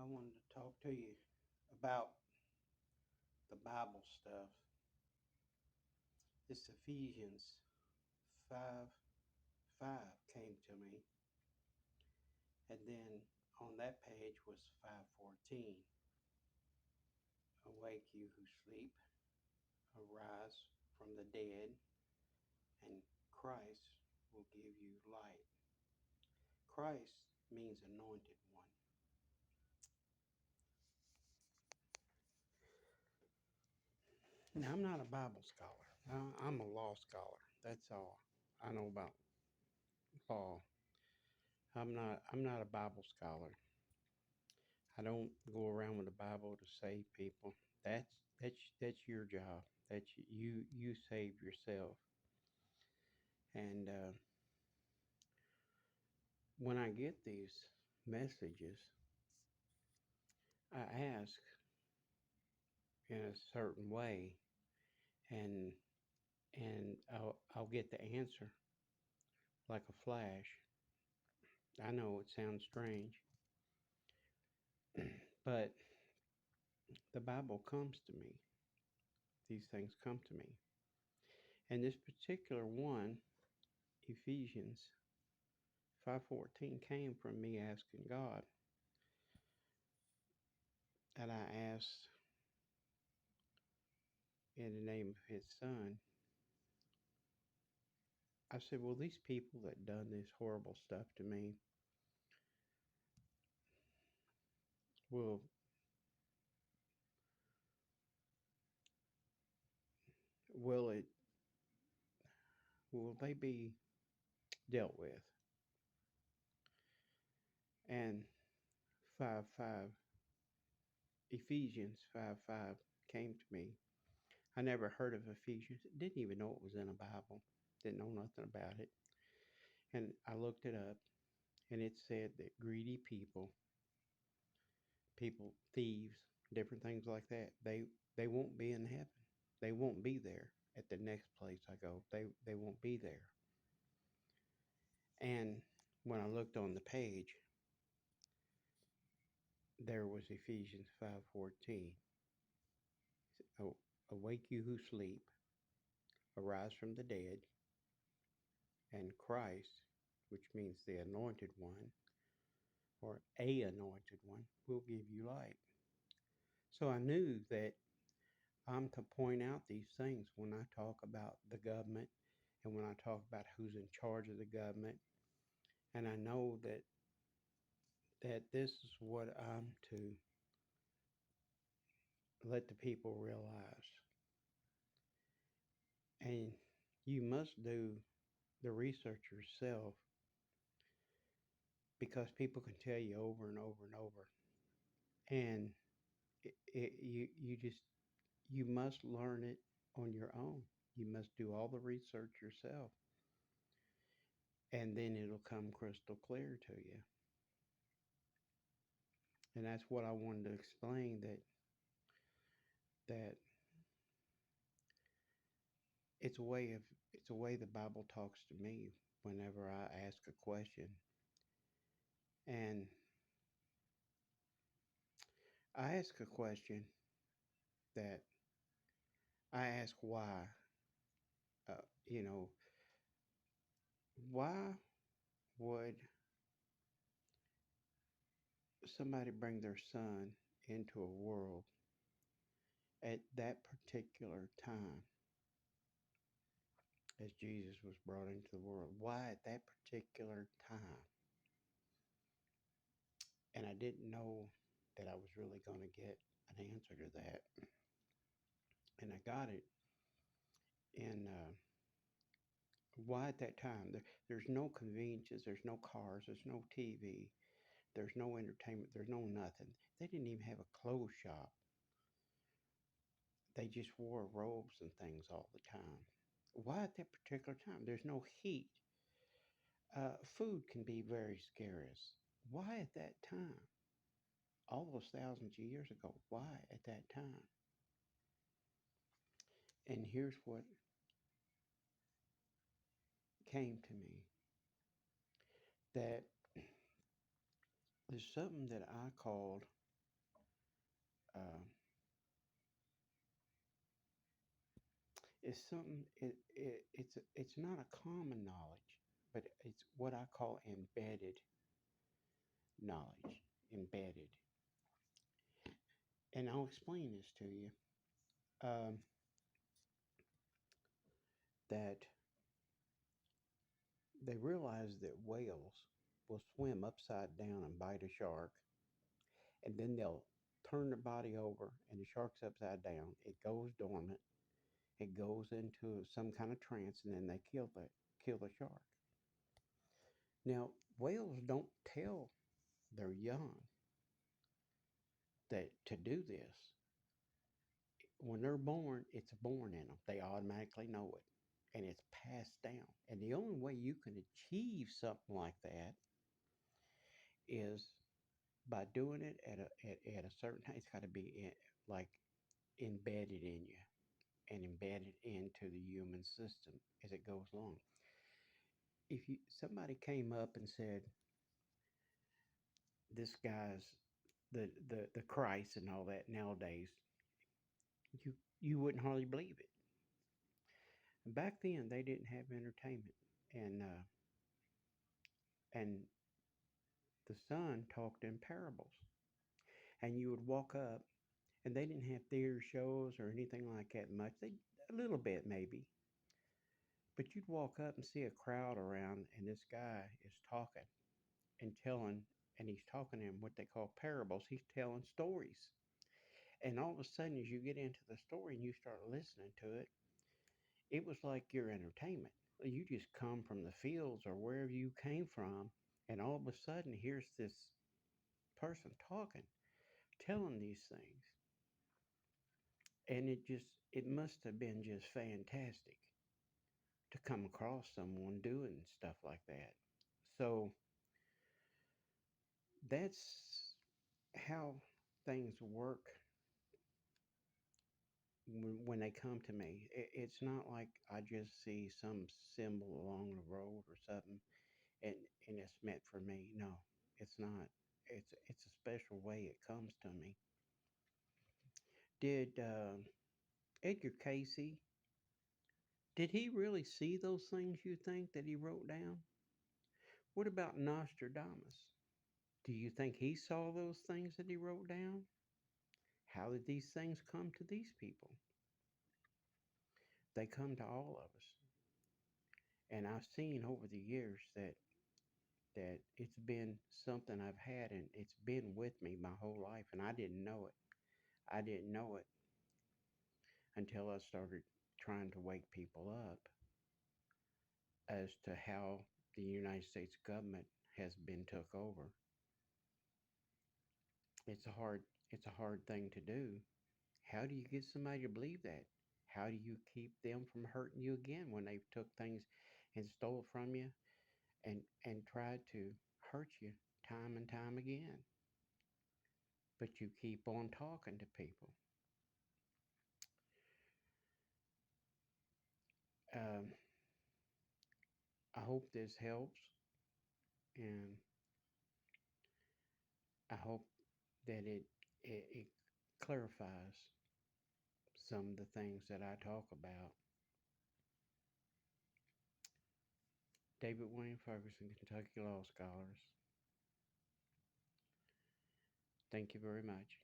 I wanted to talk to you about the Bible stuff. This Ephesians 5 5 came to me, and then on that page was 5:14. Awake, you who sleep, arise from the dead, and Christ will give you light. Christ means anointed one. Now, I'm not a Bible scholar. I'm a law scholar. That's all I know about law. I'm not a Bible scholar. I don't go around with the Bible to save people. That's your job. That's you save yourself. And when I get these messages, I ask in a certain way, and I'll get the answer like a flash. I know it sounds strange, but the Bible comes to me. These things come to me, and this particular one, Ephesians 5:14, came from me asking God. And I asked in the name of his son, I said, will these people that done this horrible stuff to me, will will it will they be dealt with? And 5:5, Ephesians 5:5 came to me. I never heard of Ephesians. Didn't even know it was in a Bible. Didn't know nothing about it. And I looked it up, and it said that greedy people, thieves, different things like that, they won't be in heaven. They won't be there at the next place I go. They won't be there. And when I looked on the page, there was Ephesians 5:14. Awake you who sleep, arise from the dead, and Christ, which means the anointed one, or a anointed one, will give you light. So I knew that I'm to point out these things when I talk about the government and when I talk about who's in charge of the government. And I know that this is what I'm to let the people realize. And you must do the research yourself, because people can tell you over and over and over. And you must learn it on your own. You must do all the research yourself, and then it'll come crystal clear to you. And that's what I wanted to explain, that it's a way the Bible talks to me whenever I ask a question. And I ask a question that I ask why. Uh, you know, why would somebody bring their son into a world at that particular time as Jesus was brought into the world? Why at that particular time? And I didn't know that I was really going to get an answer to that. And I got it. And why at that time? There's no conveniences, there's no cars, there's no TV, there's no entertainment, there's no nothing. They didn't even have a clothes shop. They just wore robes and things all the time. Why at that particular time? There's no heat. Food can be very scarce. Why at that time? All those thousands of years ago. Why at that time? And here's what came to me, that there's something that I called Uh, it's something. It's not a common knowledge, but it's what I call embedded knowledge. Embedded, and I'll explain this to you. Um, that they realize that whales will swim upside down and bite a shark, and then they'll turn their body over, and the shark's upside down. It goes dormant. It goes into some kind of trance, and then they kill the shark. Now, whales don't tell their young that to do this. When they're born, it's born in them. They automatically know it, and it's passed down. And the only way you can achieve something like that is by doing it at a certain time. It's got to be like embedded in you and embedded into the human system as it goes along. If somebody came up and said, this guy's the Christ and all that nowadays, you wouldn't hardly believe it. Back then, they didn't have entertainment, and the son talked in parables, and you would walk up, and they didn't have theater shows or anything like that much. They a little bit maybe, but you'd walk up and see a crowd around, and this guy is talking and telling, and he's talking in what they call parables. He's telling stories. And all of a sudden, as you get into the story and you start listening to it, it was like your entertainment. You just come from the fields or wherever you came from, and all of a sudden, here's this person talking, telling these things. And it must have been just fantastic to come across someone doing stuff like that. So that's how things work when they come to me. It's not like I just see some symbol along the road or something and, and it's meant for me. No, it's not. It's a special way it comes to me. Did Edgar Casey, did he really see those things you think that he wrote down? What about Nostradamus? Do you think he saw those things that he wrote down? How did these things come to these people? They come to all of us. And I've seen over the years that it's been something I've had and it's been with me my whole life and I didn't know it. I didn't know it until I started trying to wake people up as to how the United States government has been took over. It's a hard it's a hard thing to do. How do you get somebody to believe that? How do you keep them from hurting you again when they took things and stole from you and tried to hurt you time and time again? But you keep on talking to people. Um, I hope this helps, and I hope that it clarifies some of the things that I talk about. David Wayne Ferguson, Kentucky Law Scholars. Thank you very much.